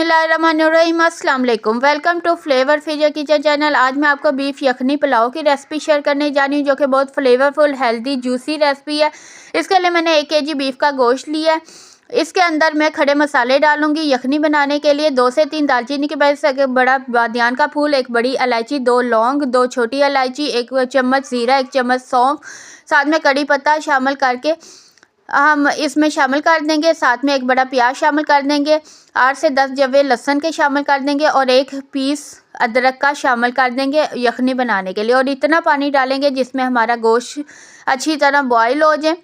बिस्मिल्लाहिर्रहमानिर्रहीम। अस्सलाम वालेकुम। Welcome to Flavour Fizer Kitchen channel. आज मैं आपको बीफ यखनी पुलाव की रेसिपी शेयर करने जा रही हूँ, जो कि बहुत फ्लेवरफुल, हेल्दी, जूसी रेसिपी है। इसके लिए मैंने 1 kg बीफ का गोश्त लिया है। इसके अंदर मैं खड़े मसाले डालूंगी यखनी बनाने के लिए। 2 से 3 दालचीनी के बाद एक बड़ा बादियान का फूल, 1 बड़ी इलायची, 2 लौंग, 2 छोटी इलायची, 1 चम्मच ज़ीरा, 1 चम्मच सौंफ, साथ में कड़ी पत्ता शामिल करके हम इसमें शामिल कर देंगे। साथ में 1 बड़ा प्याज शामिल कर देंगे, 8 से 10 जवे लहसुन के शामिल कर देंगे और 1 पीस अदरक का शामिल कर देंगे यखनी बनाने के लिए। और इतना पानी डालेंगे जिसमें हमारा गोश्त अच्छी तरह बॉयल हो जाए।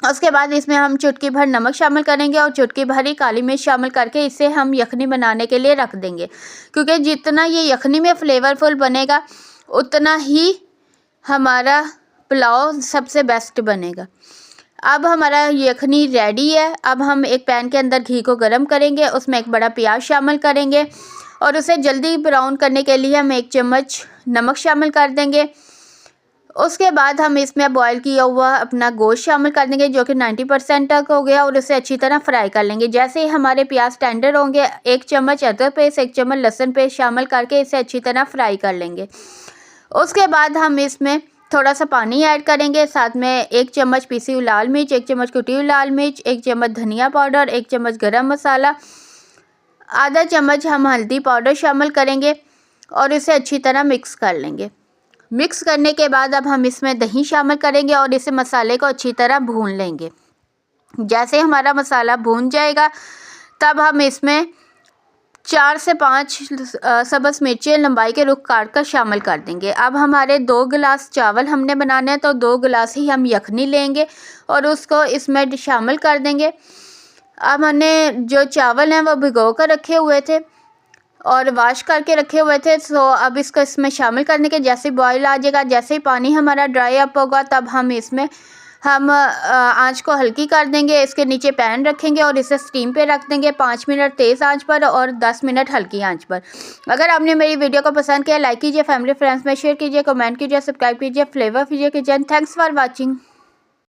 उसके बाद इसमें हम चुटकी भर नमक शामिल करेंगे और चुटकी भर ही काली मिर्च शामिल करके इसे हम यखनी बनाने के लिए रख देंगे, क्योंकि जितना ये यखनी में फ्लेवरफुल बनेगा उतना ही हमारा पुलाव सबसे बेस्ट बनेगा। अब हमारा यखनी रेडी है। अब हम एक पैन के अंदर घी को गर्म करेंगे, उसमें 1 बड़ा प्याज शामिल करेंगे और उसे जल्दी ब्राउन करने के लिए हम 1 चम्मच नमक शामिल कर देंगे। उसके बाद हम इसमें बॉईल किया हुआ अपना गोश्त शामिल कर देंगे, जो कि 90% तक हो गया, और उसे अच्छी तरह फ्राई कर लेंगे। जैसे ही हमारे प्याज टेंडर होंगे 1 चम्मच अदरक पेस्ट, 1 चम्मच लहसुन पेस्ट शामिल करके इसे अच्छी तरह फ्राई कर लेंगे। उसके बाद हम इसमें थोड़ा सा पानी ऐड करेंगे, साथ में 1 चम्मच पीसी हुई लाल मिर्च, 1 चम्मच कुटी हुई लाल मिर्च, 1 चम्मच धनिया पाउडर, 1 चम्मच गरम मसाला, आधा चम्मच हम हल्दी पाउडर शामिल करेंगे और इसे अच्छी तरह मिक्स कर लेंगे। मिक्स करने के बाद अब हम इसमें दही शामिल करेंगे और इसे मसाले को अच्छी तरह भून लेंगे। जैसे हमारा मसाला भून जाएगा तब हम इसमें 4 से 5 सब्ज़ मिर्चें लंबाई के रुख काट कर शामिल कर देंगे। अब हमारे 2 गिलास चावल हमने बनाने हैं, तो 2 गिलास ही हम यखनी लेंगे और उसको इसमें शामिल कर देंगे। अब हमने जो चावल हैं वो भिगो कर रखे हुए थे और वॉश करके रखे हुए थे, तो अब इसको इसमें शामिल करने के जैसे बॉयल आ जाएगा, जैसे ही पानी हमारा ड्राई अप होगा तब हम इसमें आंच को हल्की कर देंगे। इसके नीचे पैन रखेंगे और इसे स्टीम पे रख देंगे 5 मिनट तेज़ आंच पर और 10 मिनट हल्की आंच पर। अगर आपने मेरी वीडियो को पसंद किया लाइक कीजिए, फैमिली फ्रेंड्स में शेयर कीजिए, कमेंट कीजिए, सब्सक्राइब कीजिए flavour Fizer kitchen. Thanks for watching.